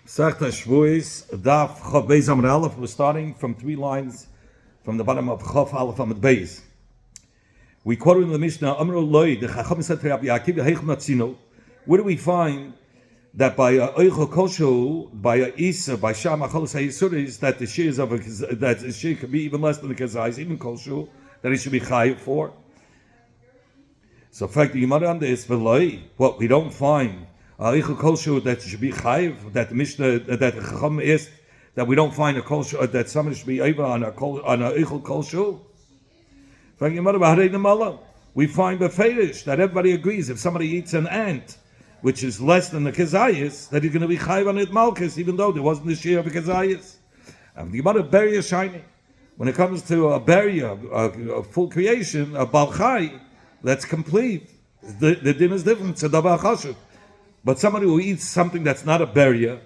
Sechta Shavous, Daf Chav Beis Amud Aleph. We're starting from 3 lines from the bottom of Chav Aleph Amud Beis. We quoted in the Mishnah, Amru Loi, the Chacham said to Rabbi Akiva, Heich Matzino. Where do we find that by Eichel Koshu, by Isa, by Sham Acholos HaYisuris, that the shears of that the shear could be even less than the Kazais, even Koshu, that he should be chayiv for? So, in fact, the Gemara on this, what we don't find Eichel Koshu that should be chayiv, that the Mishnah, that the Chacham is, that we don't find a Koshu, that somebody should be over on a Eichel Koshu. We find beferish that everybody agrees if somebody eats an ant, which is less than the kezayis, that he's going to be chayiv on it malchus, even though there wasn't the shear of a kezayis. And the Gemara berry is shiny. When it comes to a berry, a full creation, a balchai, that's complete. The din is different. It's a davar chashuv. But somebody who eats something that's not a berry,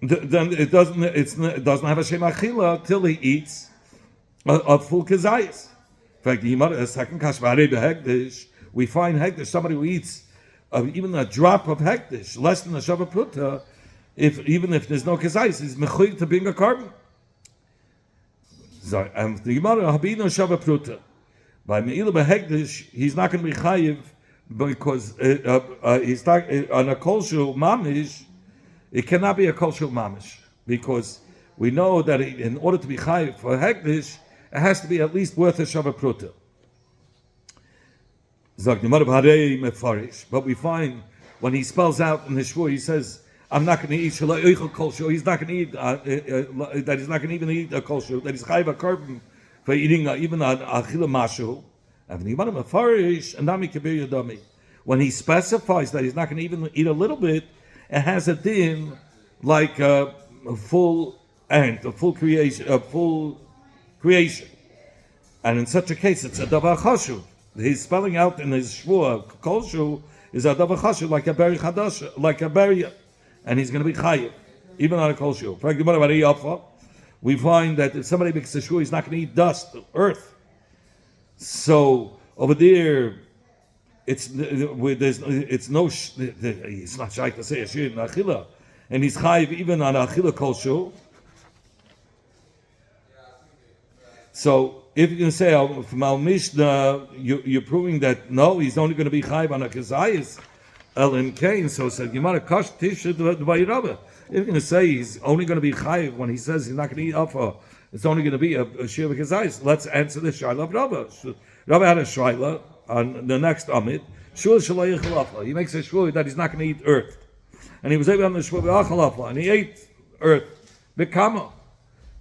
then it doesn't have a shem achila till he eats a full kezayis. In fact, the Gemara, second kashvarei behekdesh, we find hekdesh, somebody who eats even a drop of hekdesh, less than a shava pruta, even if there's no kezayis, is mechuyev to bring a carbon. So, the Gemara habino shava pruta. By meila behekdesh, he's not going to be chayiv because he's not on a kolshu mamish. It cannot be a kolshu mamish because we know that in order to be chayiv for hekdesh, it has to be at least worth a shava pruta. But we find when he spells out in the shvur, he says, "I'm not going to eat shalai kolshu." He's not going to eat that. He's not going to even eat a kolshu. That he's chayiv a carbon for eating even an achila mashu. When he specifies that he's not going to even eat a little bit, it has a din like a full ant, a full creation. And in such a case, it's a davar chashuv. He's spelling out in his shvur, kolshu is a davar chashuv, like a berry chadash, like a berry, and he's going to be chayiv, even on a kolshu. For example, we find that if somebody makes a shvur, he's not going to eat dust, earth. So over there, it's not shy to say a shir in achila, and he's chayiv even on achila kolshu. So if you can say from Al Mishnah, you're proving that no, he's only going to be chayiv on a kezayis, Ellen Kane. So said Gemara kash tisha d'vayirabah. If you're going to say he's only going to be chayiv when he says he's not going to eat alpha, it's only going to be a shir of kezayis. Let's answer the shaila of Rabba. Rabba had a shaila on the next amid. Shul shalay alpha. He makes a shvur that he's not going to eat earth, and he was able on the shvur alpha, and he ate earth. Bekama.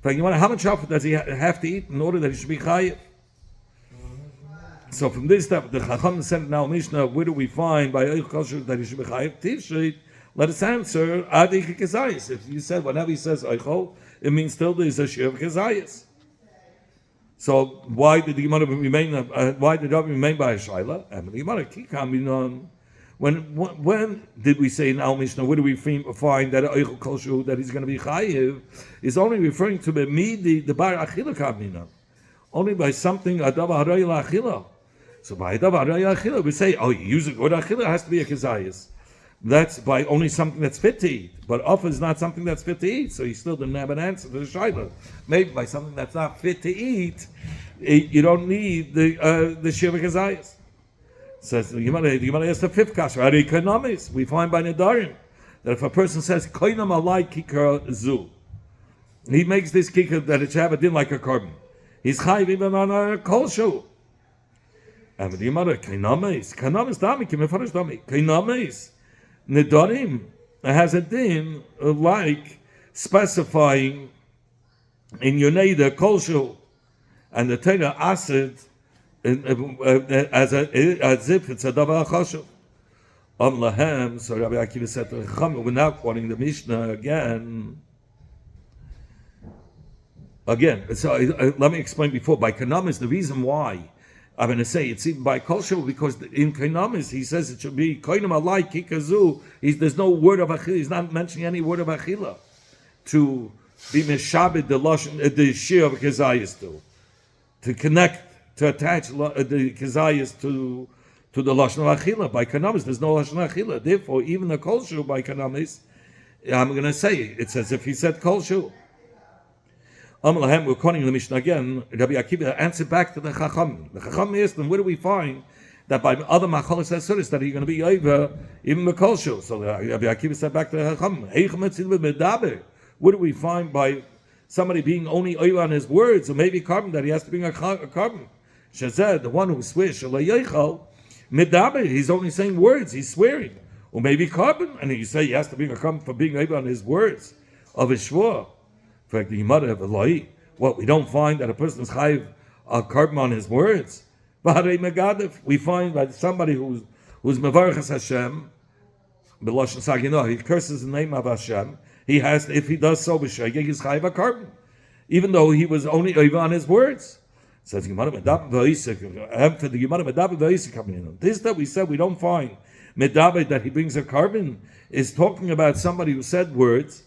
How much alpha does he have to eat in order that he should be chayiv? So from this step, the Chacham said now Mishnah, where do we find by Eichel Kosher that he should be chayiv? Tivshit. Let us answer Adi Kezayis. If you said whenever he says Eichel, it means still there is a share of Kezayis. So why did the Gemara remain? Why did Rabbi remain by a shaila? And the Gemara kikam. When did we say in Al Mishnah? Where do we find that Eichel Kosher that he's going to be chayiv is only referring to the bar achila kamina, only by something adav haray la'achila. So by adav haray la'achila we say, oh, you use a good achila, it has to be a kezayis. That's by only something that's fit to eat, but often is not something that's fit to eat. So you still didn't have an answer to the shaila. Maybe by something that's not fit to eat, you don't need the shiva kezayis. Says the Gemara has the fifth kasha. We find by Nedarim that if a person says koinam alai kikar zu, he makes this kikar that it should have a din like a carbon. He's chayiv even on a kolshu. And the Gemara kainames dami kimefarish dami kainames Nedarim has a din like specifying in Yoneda kolshu, and the Torah acid. As if it's a davar chashuv. Lahem. So Rabbi Akiva said to Chacham, we're now quoting the Mishnah again. So let me explain before. By Kanamis, the reason why I'm going to say it's even by Kolshu, because in Kanamis he says it should be Koinam alai kikazu. There's no word of achila. He's not mentioning any word of achila to be meshabed the shir of kezayis to connect. To attach the kezayis to the lashon achila. By kanamis, there's no lashon achila. Therefore, even the kolshu by kanamis I'm going to say it's as if he said kol shu. We're quoting the Mishnah again. Rabbi Akiva answered back to the Chacham. The Chacham asked them, where do we find that by other macholas asuris that you're going to be over even the kol shu? So Rabbi Akiva said back to the Chacham, where do we find by somebody being only over on his words, or maybe carbon, that he has to bring a carbon? Shazed, the one who swears, he's only saying words, he's swearing. Or maybe carbon, and you say he has to bring a carbon for being over on his words of his shvur. In fact, the mother of Eloi, what we don't find that a person is chayiv a carbon on his words. We find by somebody who's mevarchas Hashem, b'lashon sagino, he curses the name of Hashem. He has, if he does so, b'shegeg, he's chayiv a carbon, even though he was only over on his words. Says Gemara Medaber v'Isik. For the Gemara Medaber v'Isik coming in. This that we said we don't find Medaber that he brings a carbon is talking about somebody who said words,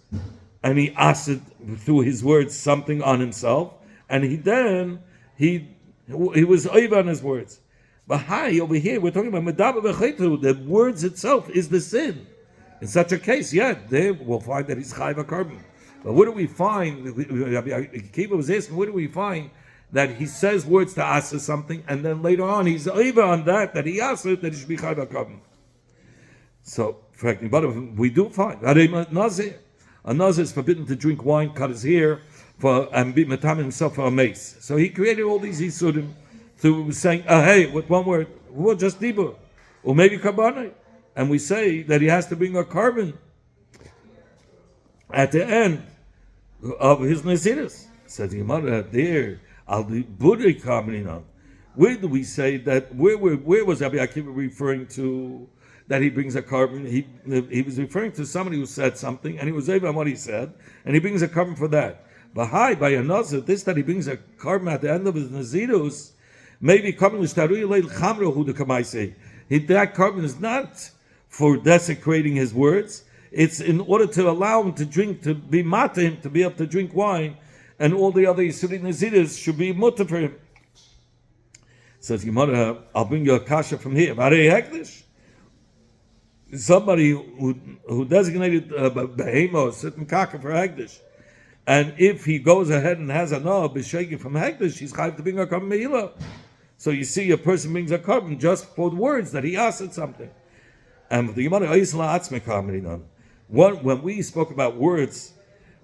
and he asked through his words something on himself, and he was over on his words. But over here we're talking about Medaber v'Chaytu. The words itself is the sin. In such a case, there we'll find that he's chayiv a carbon. But where do we find? Kiva was asking, where do we find that he says words to asa something, and then later on he's over on that he asa that he should be chayiv a carbon? So, but we do find a nazir is forbidden to drink wine, cut his hair, and be matam himself for a mace. So he created all these isurim through saying, hey, with one word, just dibur, or maybe kabbanai, and we say that he has to bring a carbon at the end of his naziris. Says the Gemara there. I'll be Buddha commenting on. Where do we say that? Where was Rabbi Akiva referring to that he brings a carbon? He was referring to somebody who said something, and he was able on what he said, and he brings a carbon for that. But by another, this that he brings a carbon at the end of his nazirus, maybe carbon is that carbon is not for desecrating his words. It's in order to allow him to drink, to be mata him, to be able to drink wine. And all the other Yisuri Naziris should be mutter for him. Says Gemara, I'll bring you a kasha from here. Somebody who designated behemo, a certain kaka for hekdesh, and if he goes ahead and has a no b'shegeg from hekdesh, he's chayav to bring a carbon meila. So you see, a person brings a carbon just for the words that he asked something. And the Gemara when we spoke about words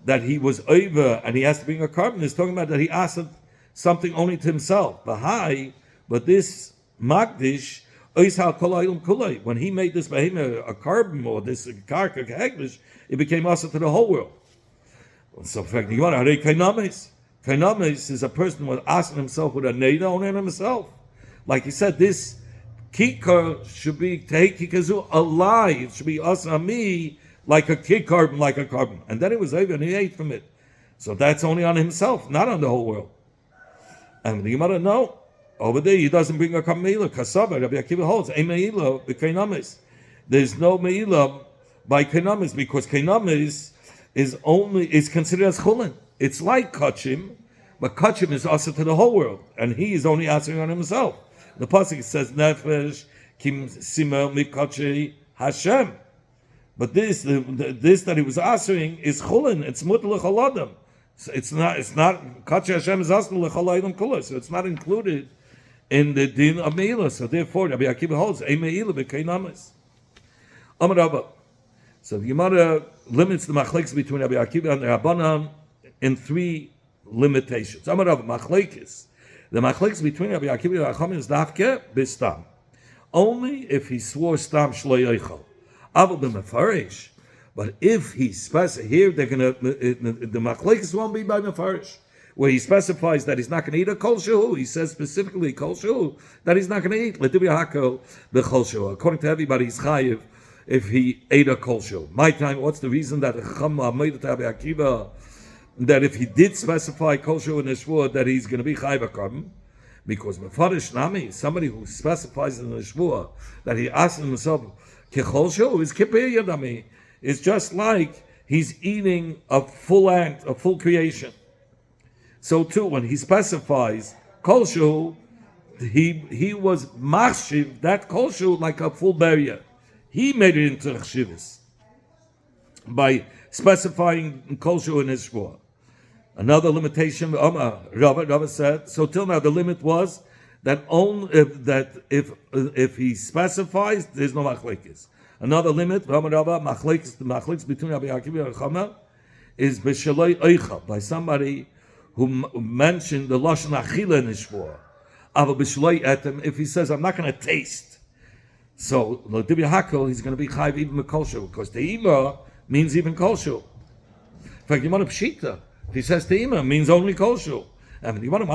that he was over and he has to bring a carbon, is talking about that he asked something only to himself. But this Magdish, when he made this behemoth a carbon, or this karka hegdish, it became also to the whole world. So in fact, Kainames is a person who was asking himself with a neda only on himself. Like he said, this kikar should be tehikikazu alive, it should be asami, like a carbon, like a carbon. And then it was over and he ate from it. So that's only on himself, not on the whole world. And the Gemara, no. Over there, he doesn't bring a carbon meila. Kasaba, Rabbi Akiva holds, a meila b'kainamis. There's no meila by kainamis, because kainamis is considered as chulin. It's like kachim, but kachim is also to the whole world. And he is only answering on himself. The pasuk says, nefesh kim sima mikachi Hashem. But this that he was answering is chulin. It's mutar l'chol. It's not kachi Hashem is asking l'chol adam kula. So it's not included in the din of meila. So therefore, Rabbi Akiva holds a meila b'kainamis. Amar Rabba. So the Gemara limits the machlekes between Rabbi Akiva and the Rabbanan in 3 limitations. Amar Rabba machlekes. The machlekes between Rabbi Akiva and the Chachamim is dafke b'stam. Only if he swore stam shlo yochel. Aval b'mefarish. But if he specifies here, they're gonna the machlekes won't be by mefarish, where he specifies that he's not going to eat a kol shehu. He says specifically kol shehu that he's not going to eat. L'tibi hako b'kol shehu. According to everybody, he's chayiv if he ate a kol shehu. My time, what's the reason that Chacham made it to Rabbi Akiva that if he did specify kol shehu in his shvur that he's going to be chayiv a carbon? Because mefarish nami, somebody who specifies in the shvur that he asks himself kechol shehu is kippur yadami. It's just like he's eating a full act, a full creation. So too, when he specifies kol shehu, he was machshiv that kol shehu like a full barrier. He made it into Shavous. by specifying kosher in his shvua. Another limitation, Rava said, so till now the limit was that if he specifies, there's no machlekes. Another limit, Rava, machlekes between Rabbi Akiva and Chama is b'shaloi oicha, by somebody who mentioned the lashon achila in his shvua. Ava b'shaloi etem, if he says, I'm not going to taste. So, l'dibya hakel, he's going to be chayv even with kosher, because te'ima means even kosher. In fact, you want a pshita. If he says te'ima, means only kosher. I mean, you want him,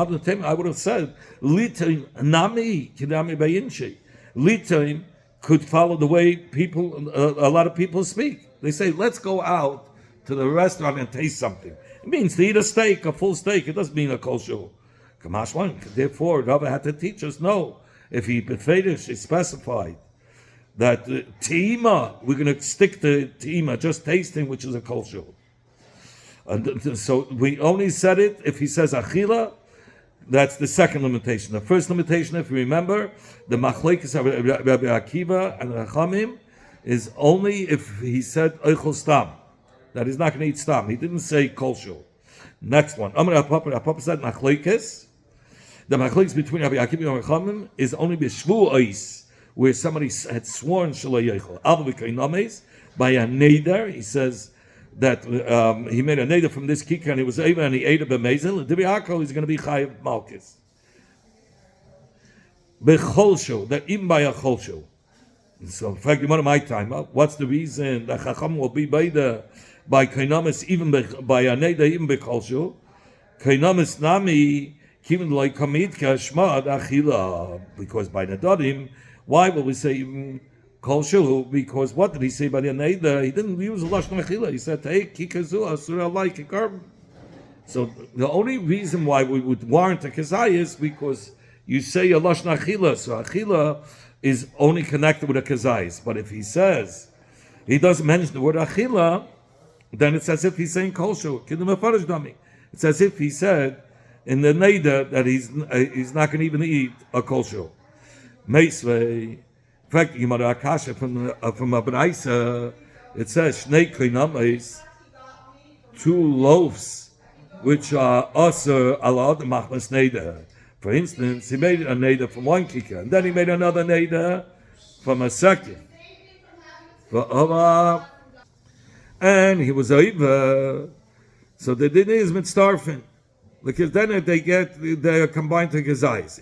I would have said, litain nami kidami bayinshi. Litain could follow the way people, a lot of people speak. They say, let's go out to the restaurant and taste something. It means to eat a steak, a full steak. It doesn't mean a kosher. Kamashwan. Therefore, Rava had to teach us, no. If he befedish is specified that te'ima, we're going to stick to te'ima, just tasting, which is a kosher. And so we only said it if he says achila. That's the second limitation. The first limitation, if you remember, the machlekes of Rabbi Akiva and Rachamim is only if he said oichel stam, that he's not going to eat stam. He didn't say kosher. Next one, Amar Papa said machlekes. The machlekes between Rabbi Akiva and Rachamim is only b'shvu ois, where somebody had sworn shaloi yochel. Al v'kainames by a neder, he says that he made a neder from this kikar and he was able and he ate a b'mezel. And Dibiako he's going to be chayiv malchus. B'cholsho, that even by a cholsho. So in fact, one of my time, what's the reason that Chacham will be by kainames even by a neder even b'cholsho? Kainames nami. Because by Nadarim, why will we say Kol Shu? Because what did he say by the Neder? He didn't use Lashon Achila. He said, hey, Kikazu, Asura like Kikar. So the only reason why we would warrant a Kazai is because you say a Lashon Achila. So Achila is only connected with a Kazai. But if he says, he doesn't mention the word Achila, then it's as if he's saying Kol Shu. It's as if he said, in the neder that he's not going to even eat a kosher. Meisvei, in fact, you might akasha from a Braisa, it says shnei koinames, 2 loaves which are also allowed to machmas neder. For instance, he made a neder from 1 kikar, and then he made another neder from a second. And he was over, so the din is mitzdarfin. Because then they're combined to gezayis.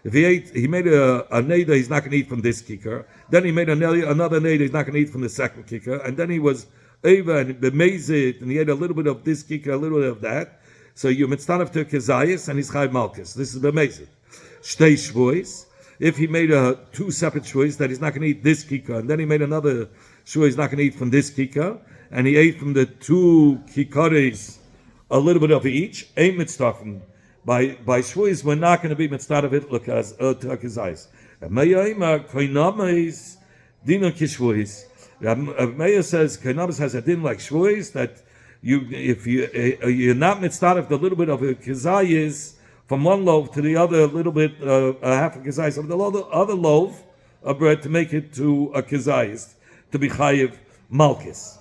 If he made a neder, he's not going to eat from this kikar. Then he made another neder, he's not going to eat from the second kikar. And then he was over and bemazed, and he ate a little bit of this kikar, a little bit of that. So you mitztanaf to gezayis, and he's chayv malchus. This is bemazed. Shtei shvuos. If he made 2 separate shvuos, that he's not going to eat this kikar, and then he made another shvuos, he's not going to eat from this kikar, and he ate from the 2 kikares, a little bit of each. Ain't mitzvah. By shvuos, we're not going to be mitzvah of it. Look as eyes. Meya koinames dina kishvuos. Meya says koinames has a din like shvuos that if you're not mitzvah of the little bit of a kizayis from one loaf to the other, a little bit half a kizayis of the other loaf of bread to make it to a kizayis to be chayiv malchus.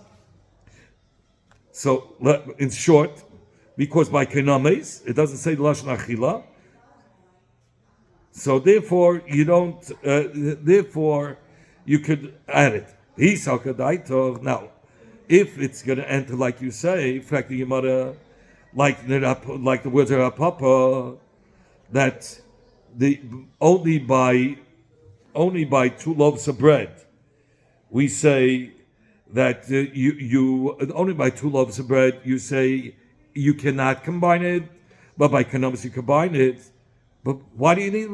So in short, because by kenames, it doesn't say lashon achila. So therefore, you don't. Therefore, you could add it. Now, if it's going to enter, like you say, fact your mother, like the words of our Papa, that only by 2 loaves of bread, we say that you only by 2 loaves of bread you say. You cannot combine it, but by kanamis you combine it. But why do you need?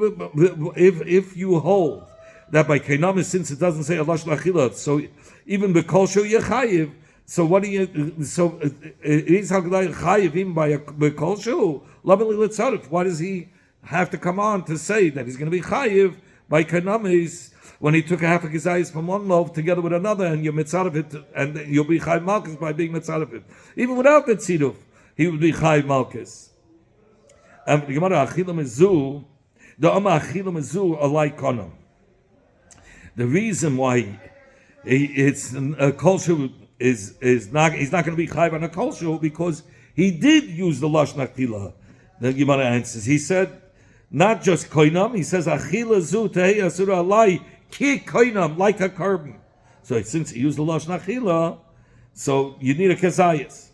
If you hold that by kanamis, since it doesn't say alash lachila, so even b'kol shu yechayiv. So what do you? So it is chayiv even by b'kol shu laveli litzarif. Why does he have to come on to say that he's going to be chayiv by kanamis when he took a half a gizayis from one loaf together with another, and you're mitzvah of it, and you'll be chayiv malchus by being mitzvah of it, even without the tziduf. He would be Chai Malchus. And the Gemara Achila Mezu, the Amma Achila Mezu alike Konam. The reason why It's a kosher is not. He's not going to be chayv on a kosher because he did use the lashon achila. The Gemara answers. He said not just koinam. He says achila zu tehei asura alai ki koinam, like a carbon. So since he used the lashon achila, so you need a kezayis.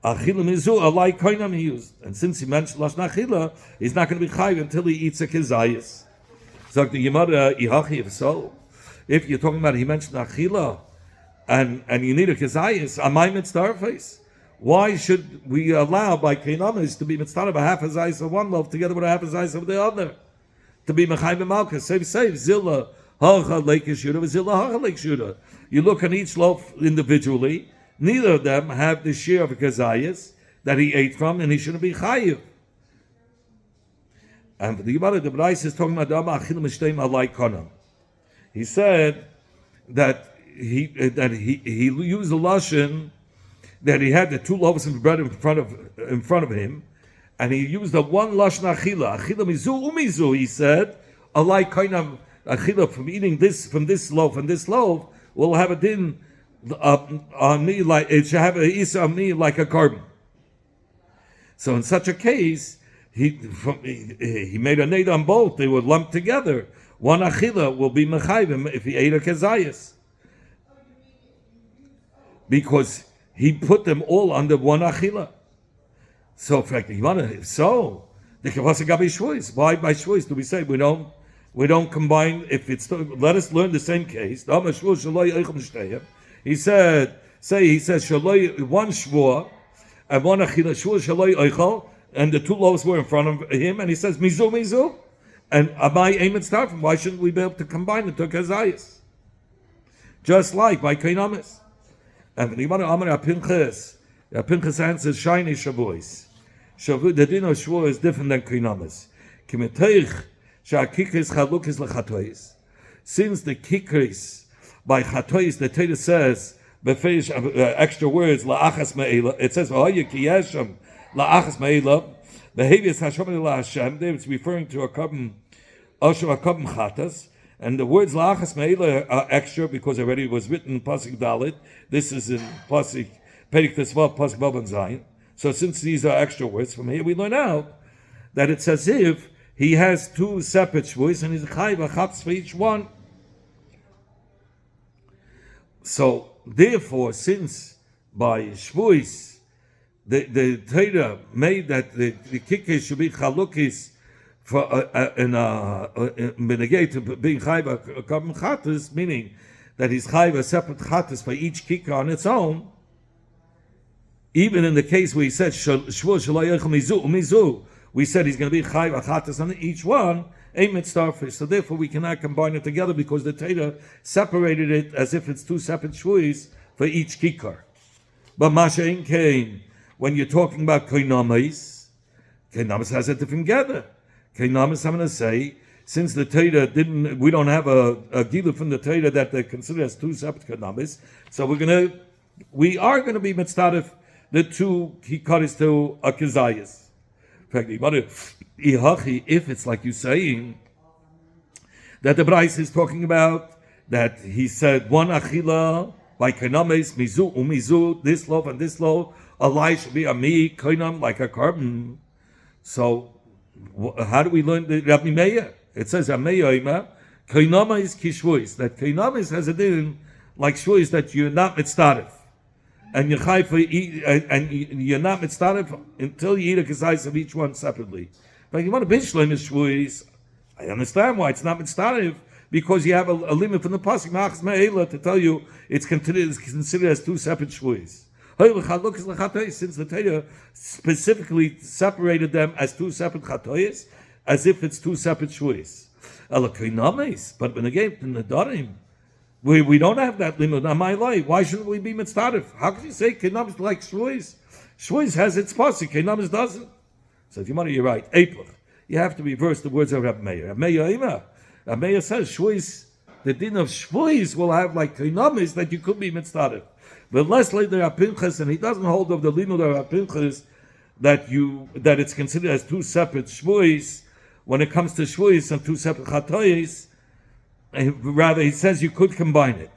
Achila mizu alai koinam he used, and since he mentioned lashon achila, he's not going to be chayv until he eats a kezayis. So the Gemara ihachi, if so, if you're talking about he mentioned achila, and you need a kezayis, amay mitzdarfes. Why should we allow by keinamis to be mitzvah of a half a zayis of one loaf together with a half a zayis of the other? To be mechayv b'malka, save zilla hacha leikish yudah, zilla hacha leikish yudah. You look on each loaf individually. Neither of them have the share of a kezayis that he ate from, and he shouldn't be chayiv. And the Gemara, the Brais is talking about dama achil mishteim alai konam. He said that he used the lashon that he had the two loaves of bread in front of him, and he used the one lashon achila mizu umizu. He said, alai konam achila, from eating this from this loaf and this loaf will have a din on me, like it should have a isa on me like a carbon. So in such a case, he made a nade on both. They were lumped together. One achila will be mechayvim if he ate a kezayis, because he put them all under one achila. So in fact, if so, the kavasa gabi shvuis. Why by shvuis do we say we don't combine? If it's let us learn the same case. He said, he says shaloi one shvua and one achila shvua shaloi oichal, and the two loaves were in front of him, and he says mizu, and amai aimed start from. Why shouldn't we be able to combine it to kezayis? Just like by keinamis. And the Gemara Amar Pinchas answers shiny Shavous. The din of Shavuos is different than keinamis. Kimeteich sha'kikris chalukis lechatois. Since the kikris by chatois, the Torah says befeish extra words la'achas me'ela. It says v'hoya ki yeshem la'achas me'ela. Behaviors Hashem Hashem. It's referring to a carbon chatas. And the words la'achas me'ela are extra because already it was written in Pasuk Dalit. This is in Pasuk Perik Tesvav, Pasuk Vav and Zayin. So since these are extra words, from here we learn out that it's as if he has two separate shvuos and he's chayv achatz for each one. So therefore, since by shvuos the Torah made that the kikkis should be chalukis for in benegate being chayv a carbon chatas, meaning that he's chayv a separate chatas for each kikkah on its own. Even in the case where he said shvur shaloi yochel mizu, we said he's going to be chayv a chatas on each one. So therefore we cannot combine it together because the Torah separated it as if it's two separate shvuos for each kikkah. But Mashain came when you're talking about keinamis has a different gather. Keinamis, I'm going to say, since the Torah we don't have a gila from the Torah that they consider as two separate keinamis, so we are going to be mitzvah the two kikaris to a kezayis. In fact, if it's like you're saying that the Brais is talking about that he said one achila by keinamis mizu umizu, this loaf and this loaf, a lie should be a mi koinam like a carbon. So how do we learn the Rabbi Meir? It says Ameyoima koinama is kishvuis, that keinamis has a din like shvuis that you're not mitzdarif, and you're chayv for and you're not mitzdarif until you eat a kezayis of each one separately. But you want to bishleim is shvuis. I understand why it's not mitzdarif, because you have a limit from the pasuk ma'achas me'ela to tell you it's considered as two separate shvuis. Since the Torah specifically separated them as two separate chatoyes, as if it's two separate shvuos. But when again in the Darim, we don't have that limit on my life. Why shouldn't we be mitzvah? How can you say keinamis like shvuos? Shvuos has its pasuk, keinamis doesn't. So if you're right, April, you have to reverse the words of Rabbi Meir. Rabbi Meir says shvuos, the din of shvuos will have like keinamis that you could be mitzvah. But less later Pinchas, and he doesn't hold of the limud of Pinchas that it's considered as two separate shvuos when it comes to shvuos and two separate chatoyes. Rather, he says you could combine it.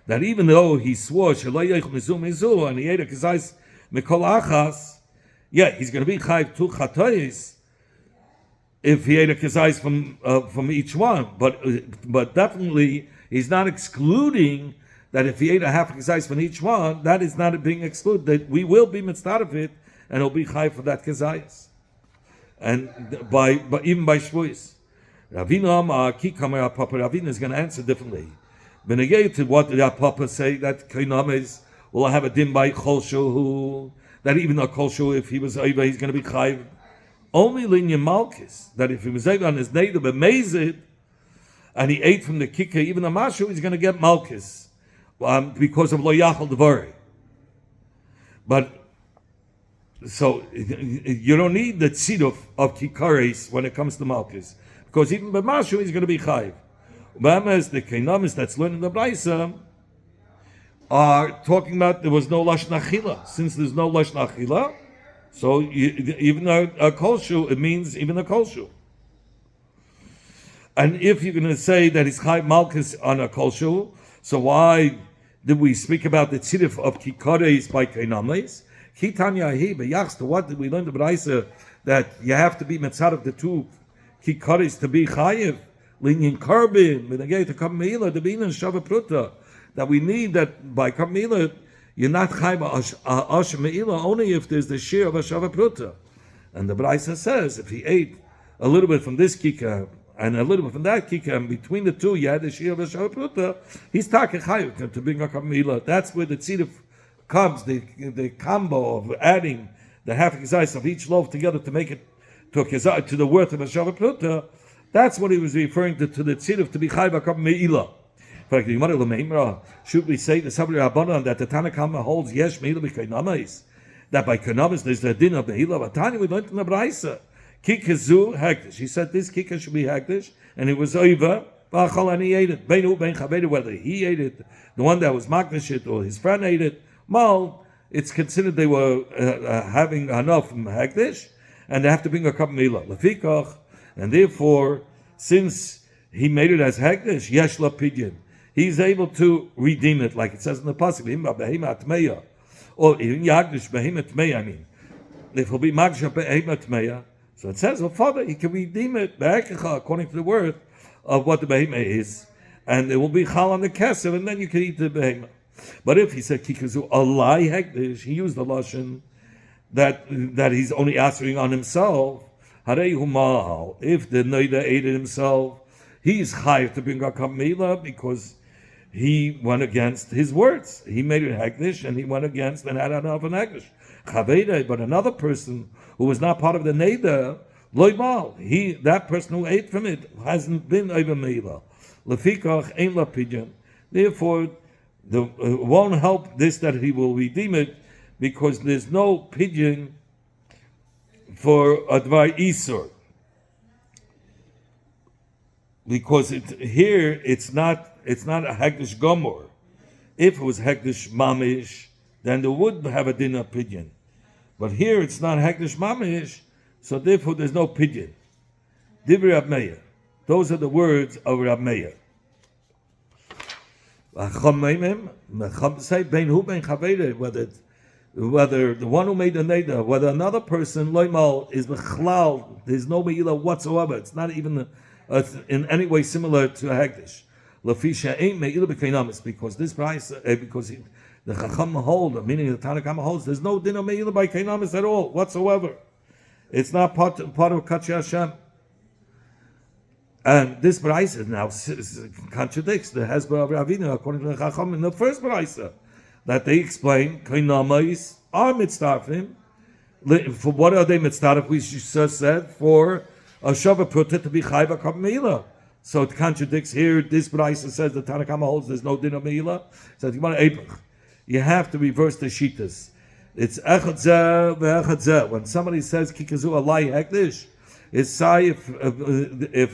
that even though he swore Shaloi Yoich Mizu Mizu and he ate a Kezais Mikol Achas, yeah, he's going to be Chayiv two Chatois if he ate a Kezais from each one. But definitely he's not excluding that if he ate a half Kezais from each one, that is not being excluded. That we will be mitzvah of it and he'll be Chayiv for that Kezais. And even by Shavuos. Ravina is going to answer differently. Benegay to what did our Papa say that Kainames will have a din by Cholshu, that even a Cholshu, if he was over, he's going to be Chayiv. Only Linya Malkis, that if he was over on his native amazed and he ate from the kikah, even a Mashu, he's going to get Malkis because of Lo Yachal Devari. But so you don't need the tziduf of kikares when it comes to Malkis, because even by Mashu, he's going to be Chayiv. Whereas the Kainamis that's learning the Braisa are talking about there was no Lashon Achila. Since there's no Lashon Achila, so even a Kolshu, it means even a Kolshu. And if you're going to say that it's Chayiv Malchus on a Kolshu, so why did we speak about the tzidif of Kikares by Kainamis? Kitanya Hi, but Yachs, what did we learn the Braisa that you have to be Metzad of the two Kikares to be Chayiv? Linyan Karbin, when they get to Kamila, the Bina Shava Pruta, that we need that by Kamila, you're not Chayba Asha Meila only if there's the shear of a Shava Pruta. And the Braisa says if he ate a little bit from this Kika and a little bit from that Kika, and between the two you had the shear of a Shava Pruta, he's Taka Chayiv to bring a Kamila. That's where the tziduf comes, the combo of adding the half Kezais of each loaf together to make it to the worth of a Shava Pruta. That's what he was referring to the tziduf to be Chayiv HaKam Me'ila. For example, should we say the Sabri Rabbanan that the Tanakama holds Yesh Me'ila B'Kainamis, that by Kainamis there's the din of Me'ila? Vatani, we learned in the Braisa, Kikazu Hektish. He said this Kika should be Hektish, and it was over, and he ate it. Beinu Ben Chaveda, whether he ate it, the one that was Maknashit, or his friend ate it, Mal, it's considered they were having enough from Hektish, and they have to bring a cup of Me'ila. Lefikach, and therefore, since he made it as Hekdesh, Yesh La Pidyon, he's able to redeem it, like it says in the pasuk, or even Yagdish Behema Tmeya. I mean, if he'll be Magsha Behema Tmeya, so it says, well, Father, he can redeem it according to the worth of what the Behema is, and it will be Chal on the Kesef, and then you can eat the Behema. But if he said Kikazu Alai Hekdesh, he used the lashon that he's only answering on himself. If the Noida ate it himself, he's chayiv to bring a kamila because he went against his words. He made it hektish and he went against and had enough an hektish. Chaveda, but another person who was not part of the Neda, loimal, that person who ate from it hasn't been over meila. Lefikach ein la pidyon. Therefore, it won't help this that he will redeem it because there's no pidyon for Advar Isur. Because it's not a Hekdesh Gomor. If it was Hekdesh Mamish, then they would have a din of pidyon. But here it's not Hekdesh Mamish, so therefore there's no pidyon. Divrei Rab Meir. Those are the words of Rab Meir. Whether the one who made the neder, whether another person loimal is bechlal, there's no meila whatsoever. It's not even in any way similar to a hekdesh. Lafisha ain't meila b'kainamis because this price because the chacham hold, meaning the Tanakama holds, there's no din of meila by kainamis at all whatsoever. It's not part of Kachi Hashem. And this price now contradicts the Hezbollah of Ravina according to the chacham in the first price. That they explain, Kainamais are mitzdarfim. For what are they mitzdarf? We just said for a Shava Pruta to be Chayva Kab Meila. So it contradicts here. This Braisa says the Tanakama holds there's no din of Meila. So you have to reverse the Shitas. It's Echad Zeh ve'Echad Zeh. When somebody says Kikazu Alai Hekdesh, it's say if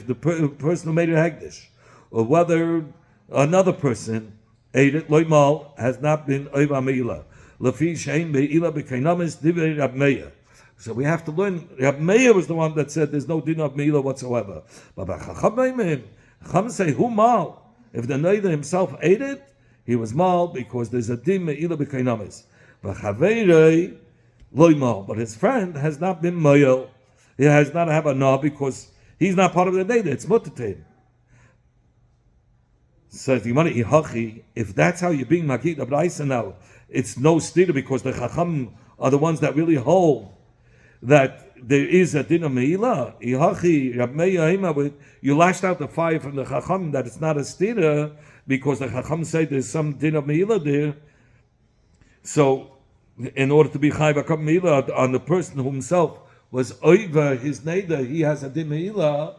the person who made it Hekdesh, or whether another person ate it, loimal, has not been oiva meila. Lafi shein meila b'kainamis divrei Rab Meir. So we have to learn. Rab Meir was the one that said there's no din of meila whatsoever. But Chacham say who mal? If the Noida himself ate it, He was mal because there's a din me'ila b'kainamis. V'chaveirei loy mal. But his friend has not been moyel. He has not have a na because he's not part of the data. It's mutter to him. So if that's how you're being makid abraisa now, it's no stira because the chacham are the ones that really hold that there is a din of meila. You lashed out the fire from the chacham that it's not a stira because the chacham say there's some din of meila there. So, in order to be chayv akam meila on the person who himself was over his neighbor, he has a din meila.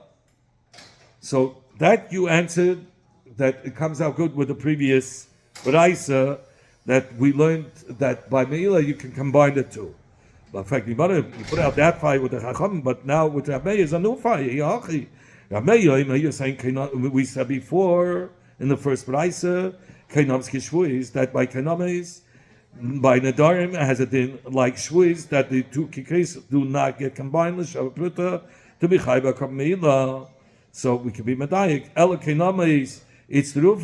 So that you answered. That it comes out good with the previous B'raisa that we learned that by Meila you can combine the two. But in fact, you put out that fire with the Chacham, but now with Rabbi is a new fire. Rabbi, you're saying we said before in the first B'raisa, Kainam's Kishvuis, that by Kainamis, by Nadarim has a din like Shvuis that the two kikis do not get combined l'shavapruta to be Chayba Kam Meila. So we can be Medayik. Ela Kainamis. It's it's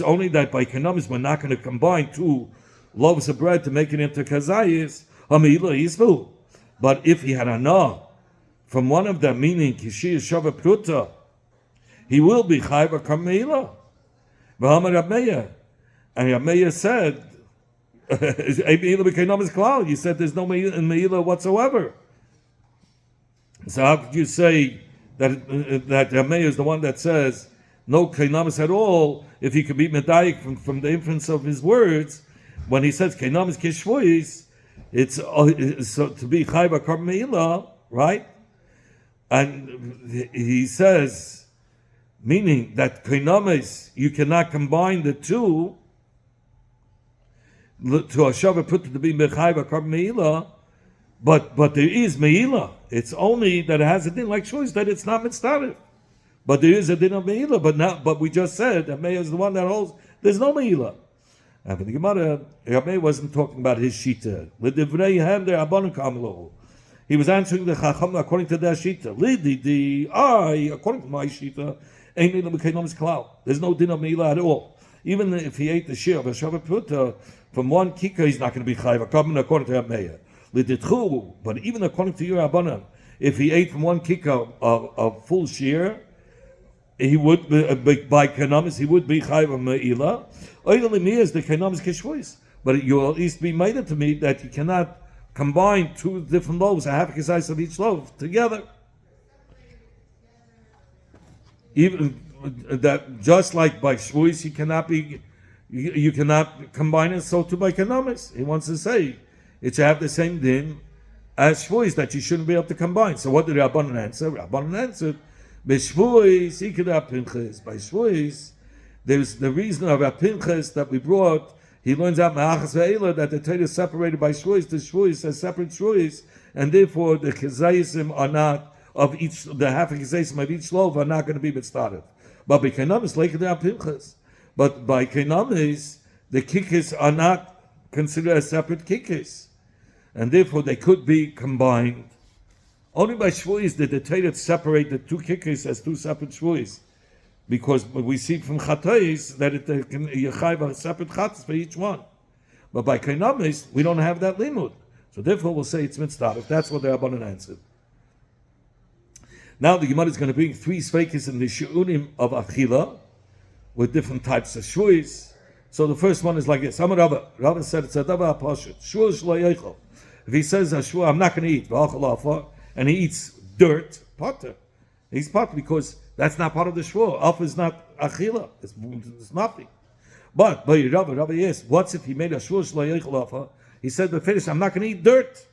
only that by kanamis we're not going to combine two loaves of bread to make it into kazayis. But if he had a na from one of them, meaning kishi shava pruta, he will be chayva kameila. And Rabmeya said, you said there's no meila whatsoever. So how could you say that Rabmeya is the one that says no kainamis at all if he could be medayik from the inference of his words when he says kainamis kishvuis, it's so to be chayva karmeila, right? And he says, meaning that kainamis you cannot combine the two to a shavu put to be chayva karmeila. But there is meila. It's only that it has a din like shvuis that it's not mitzvah. But there is a din of meila. But we just said that Meir is the one that holds. There's no meila. And for the Gemara, Rabbi wasn't talking about his shita. He was answering the chacham according to their shita. According to my shita, ain't meila b'keinom's klal. There's no din of meila at all. Even if he ate the shir of a shavuot pruta from one kika, he's not going to be chayv. According to Rabbi. But even according to your Rabbanan, if he ate from one kika of full shear, he would by kanamis he would be chayv meila. Oilami me is the kanamis kishvuis. But you will at least be made to me that you cannot combine two different loaves, a half a size of each loaf together. Even that, just like by shvuis, you cannot combine it. So too by kanamis, he wants to say. It should have the same din as shvuis that you shouldn't be able to combine. So what did Rabbanan answer? Rabbanan answered, "B'shvuis ikeda pinchas." By shvuis, there's the reason of Pinchas that we brought. He learns out ma'achas ve'ela that the Torah is separated by shvuis. The shvuis as separate shvuis, and therefore the kezayisim are not of each. The half a kezayisim of each loaf are not going to be mitzvah. But by kenamis leikeda pinchas. But by kenamis, the kikis are not considered as separate kikis. And therefore they could be combined. Only by shvuis did the Torah separate the two kikkis as two separate shvuis, because we see from chatayis that it can yechayv separate chatas for each one. But by kainamis we don't have that limud, so therefore we'll say it's mitzvah. If that's what the Rabbanan answered. Now the Gemara is going to bring three sveikis in the shiurim of achila with different types of shvuis. So the first one is like this. Rava said it's a davar pashut. Shvuah shlo yechol. If he says, I'm not going to eat, and he eats dirt, potter. He's potter because that's not part of the shvuah. Alpha is not achila. It's nothing. But Rabbi, yes, what's if he made a shvuah shlo yechol alpha? He said, but finish, I'm not going to eat dirt.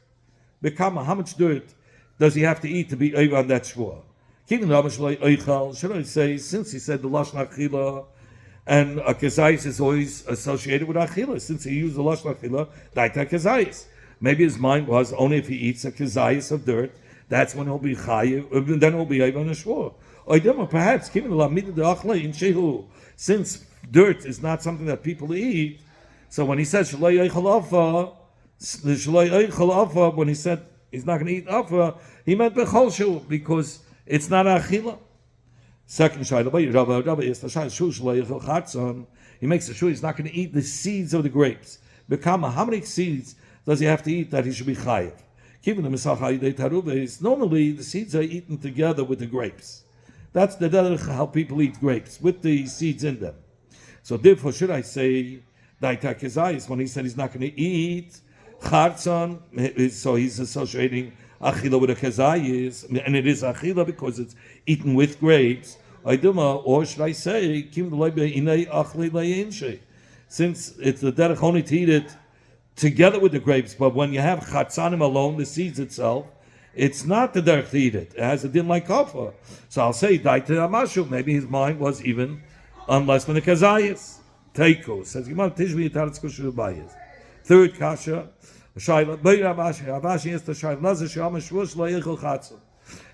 Bekama, how much dirt does he have to eat to be over on that shvuah? Should I say, since he said the lashon achila, and a kezayis is always associated with achila, since he used the lashon achila, daita kezayis. Maybe his mind was only if he eats a kezayis of dirt, that's when he'll be chayiv, then he'll be able to shvuah. Or perhaps, since dirt is not something that people eat, so when he says shaloi eichel afa, when he said he's not going to eat afa, he meant bechol shu, because it's not achila. Second shayla, is the shayla. He makes sure he's not going to eat the seeds of the grapes. Bekama, how many seeds does he have to eat that he should be chayiv? Given the Misachah Yidei Tarubes, normally the seeds are eaten together with the grapes. That's the derech how people eat grapes, with the seeds in them. So therefore, should I say, Daita Kezayis, when he said he's not going to eat Chartzon, so he's associating Achila with a Kezayis, and it is Achila because it's eaten with grapes. Or should I say, since it's the derech only to eat it together with the grapes, but when you have chatzanim alone, the seeds itself, it's not the derech to eat it. It has a din like kafah. So I'll say, daite amashu. Maybe his mind was even less than the kazayis. Teiko says, tishvi yitaretz kushu bayis. Third kasha, shayla beir Abashi is the shayla nazir sham shvush lo yichol chatzon.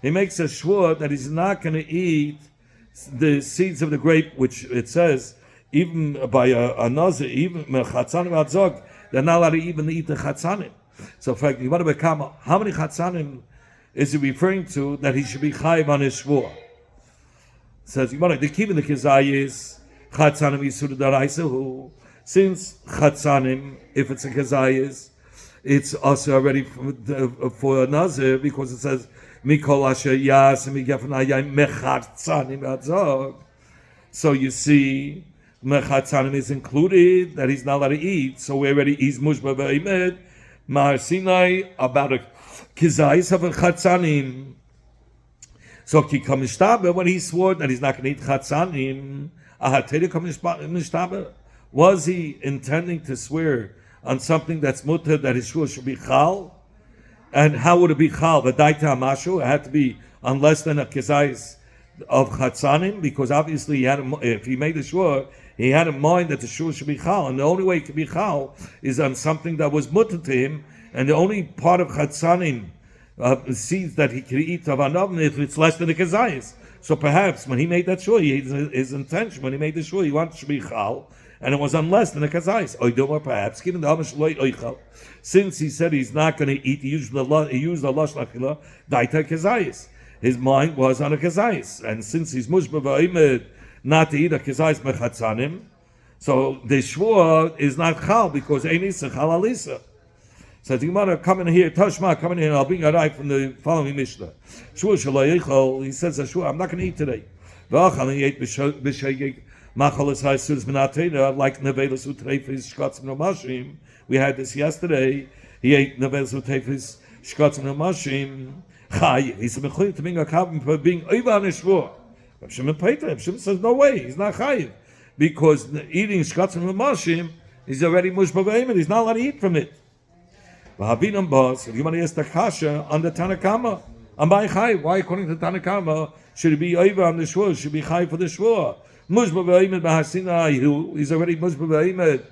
He makes a shvur that he's not going to eat the seeds of the grape, which it says even by a nazir, even chatzanim adzog. They're not allowed to even eat the chatzanim. So, in fact, you want to become how many chatzanim is he referring to that he should be chayiv on his shvur? Says you want to keep in the kezayis chatzanim yisur daraisahu. Since chatzanim, if it's a kezayis, it's also already for a nazir because it says mikol asher yas migafnayim mechatzanim adzog. So you see. Mechatzanim is included that he's not allowed to eat, so he's mushba b'emed. Mar Sinai about a kizayis of a chatzanim. So ki kamishtaber when he swore that he's not going to eat chatzanim, ahateri kamishtaber. Was he intending to swear on something that's mutter that his shvur should be chal? And how would it be chal? The daita amashu, it had to be on less than a kizayis of chatzanim, because obviously if he made a shvur, he had in mind that the shur should be chal, and the only way it could be chal is on something that was mutter to him, and the only part of chatzanim, seeds that he could eat of another, if it's less than the kazayis. So perhaps when he made that shur, his intention when he made the shur, he wanted to be chal, and it was on less than the kazayis. Or perhaps given the hamash loy oichal, since he said he's not going to eat, he used the lashon achila daita kazayis. His mind was on a kazayis, and since he's mushba b'oimed not to eat a kizayis mechatzanim, so the shvur is not chal because einisa chal alisa. So the Gemara, come in here, Tashma, come in here, and I'll bring a right from the following Mishnah. Shvur shalay yichol, he says, shvur, I'm not going to eat today. V'achal he ate b'shegeg machalas ha'isudas minatena, like nevelas u'treifis shkatzim nomashim. We had this yesterday. He ate nevelas u'treifis shkatzim nomashim. Chayiv. He said, mechuyev to bring a carbon for being over on a shvur. Rav Shimon says, no way, he's not chayiv. Because eating shkatzim nomashim is already mushba b'emet, he's not allowed to eat from it. V'havinam bas, if you want to ask the kasha on the Tanakama, I'm by chayiv. Why, according to Tanakama, should it be over on the shvur? Should be chayiv for the shvur? Mushba b'emet b'hasina, he's already mushba b'emet.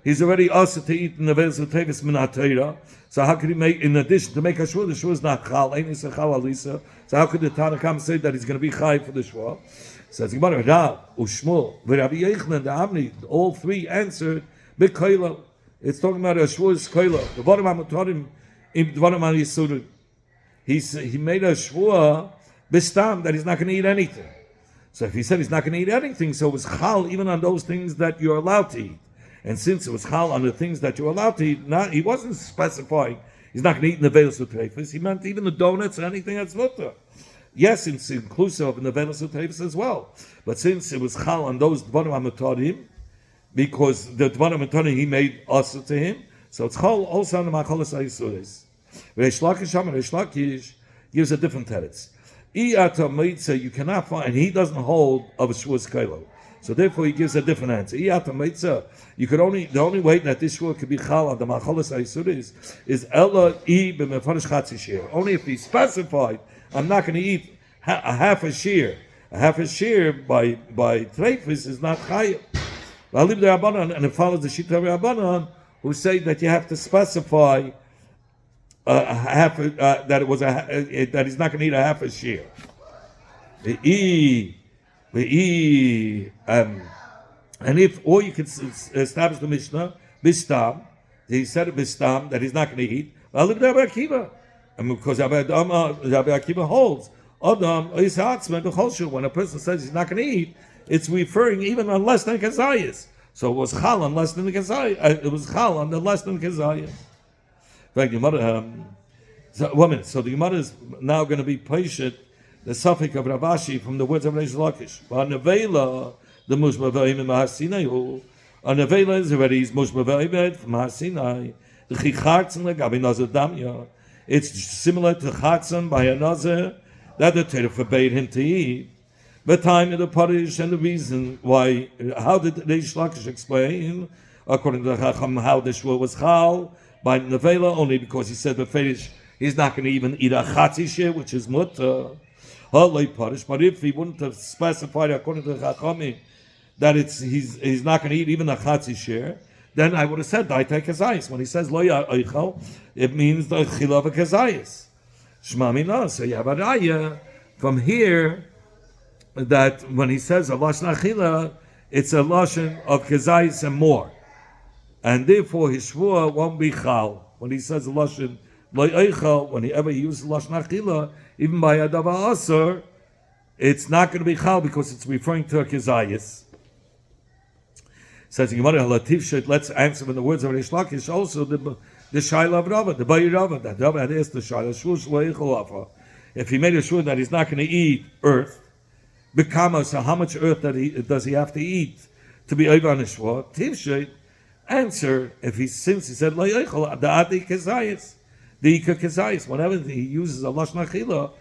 He's already asked to eat in the Vedas of Tevis Minatera. So how could he make, in addition to make a shvur, the shvur is not chal, ain't it's a chal alisa. So how could the Tanakam say that he's going to be chayiv for the shvur? Says Gemara, Rav, Ushmul, V'Rabbi Yochanan, the Avni, all three answered, B'koilo. It's talking about a shvur's koilo. The bottom HaMutarim, in the bottom HaYisurim. He made a shvur, Bistam, that he's not going to eat anything. So if he said he's not going to eat anything, so it was chal even on those things that you're allowed to eat. And since it was chal on the things that you're allowed to eat, he wasn't specifying he's not going to eat in the velas of treifas. He meant even the donuts or anything that's mutter. Yes, it's inclusive of in the velas of treifas as well. But since it was chal on those dvarim hamutarim, because the dvarim hamutarim he made also to him, so it's chal also on the machalas hayisuris. Reish Lakish gives a different teretz. You cannot find, and he doesn't hold of a shvur's kailo. So therefore, he gives a different answer. You could the only way that this shvur could be chal on the machalas hayisuris is ella I b'mefarish chatzi shir. Only if he specified, I'm not going to eat a half a shear. A half a shear by treifis is not chayav. I'll leave the Rabbanan, and it follows the Shita Rabbanan, who say that you have to specify that it was that he's not going to eat a half a shear. And if, or you can establish the Mishnah, Bistam, he said Bistam, that he's not going to eat, I'll leave the Rabbi Akiva. And because Rabbi Akiva holds, Adam Oisatzman the Cholshu. When a person says he's not going to eat, it's referring even on less than Kazayas. So it was Chal on less than the Kazayas. It was Chal on the less than Kazayas. In fact, the Gemara. So, 1 minute. So the Gemara is now going to be patient the suffix of Ravashi from the words of Reish Lakish. Nevela, the Mushmavayim Mahasinai. A Nevela is already Mushmavayim from Mahasinai. The Chichartzen Gabi Nazar Damya. It's similar to Chatzan by a Nazar that the Torah forbade him to eat. The time of the Parish and the reason why. How did Reish Lakish explain? According to the Chacham, how the Shua was Chal by Nevela, only because he said the Fetish he's not going to even eat a Chatzi share, which is Mutta. But if he wouldn't have specified according to the Chachamim that he's not going to eat even a Chatzi share, then I would have said Daitei Kazayis. When he says Lo Ya'oichel, it means the Chila of a Kazayis. Shma Mina. So you have a raya from here that when he says a Lashon Achila, it's a Lashon of Kazayis and more. And therefore his Shvua won't be Chal. When he says a Lashon Lo Ya'oichel, whenever he uses Lashon Achila, even by Adava Asar, it's not going to be Chal because it's referring to a Kazayis. Says in Gemara, let's answer in the words of Reish Lakish also the Shaila of Rava, the Bayi Rava, that Rava had asked the Shaila, if he made a sure that he's not going to eat earth, so how much earth does he have to eat to be over on the Shua? Tivshet, answer, since he said, the Adi Kezayis, the Ika Kezayis, whenever he uses a Lashon Achila,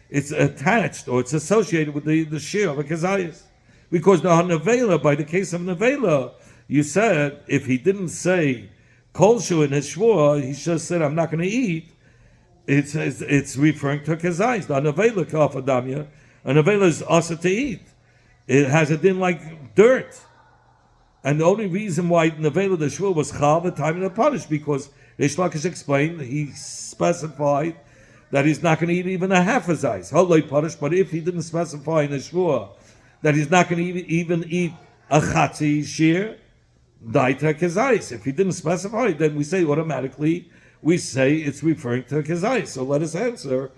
it's attached or it's associated with the share of a Kezayis. Because the Nevela, by the case of Nevela, you said if he didn't say Kolshu in his Shvua, he just said I'm not going to eat. It's referring to Kazayis. The Nevela Kafadamya, a Nevela is also to eat. It has a din like dirt, and the only reason why Nevela the Shvua was Chal the time of the punish because Reish Lakish explained he specified that he's not going to eat even a half a zayis. Haloi punish, but if he didn't specify in the Shvua that he's not going to even eat a chatzi shear, daita kezayis. If he didn't specify, then we say automatically, it's referring to kezayis. So let us answer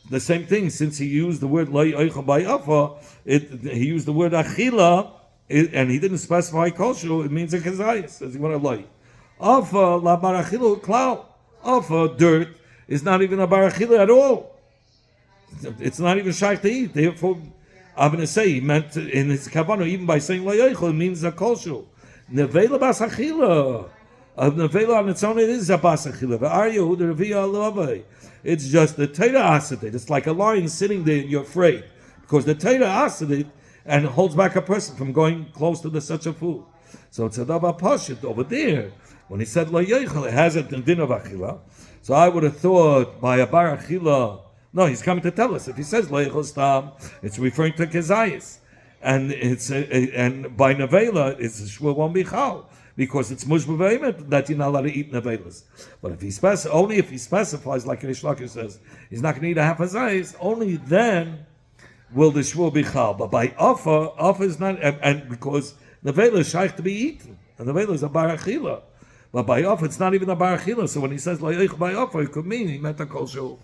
the same thing. Since he used the word lo yoichel by afa, he used the word achila, and he didn't specify kosher, it means a kezayis. As you want to lie. Afa la barachilu klau. Afa, dirt, is not even a barachila at all. It's not even shaykh to eat. Therefore, I'm going to say he meant in his kavanah, even by saying lo yoichel, it means a kosher. Nevela bas achila. Nevela on its own, it is a bas achila. V'aryu the reviya alavai. It's just the Torah asidit. It's like a lion sitting there and you're afraid. Because the Torah asidit and holds back a person from going close to such a food. So it's a davar pashut over there. When he said lo yoichel, it has a din of achila. So I would have thought by a bar achila, no, he's coming to tell us. If he says lo yoichel stam, it's referring to kezayis. And and by nevela, it's shvur won't be chal because it's mushbeveimet that you're not allowed to eat nevelas. But if he only if he specifies, like Reish Lakish says, he's not going to eat a half a zayis, only then will the shvur be chal. But by offer is not, and because nevela is shaykh to be eaten, and nevela is a bar achila. But by offer, it's not even a bar achila. So when he says lo yoichel by offer, it could mean he meant a kol shul.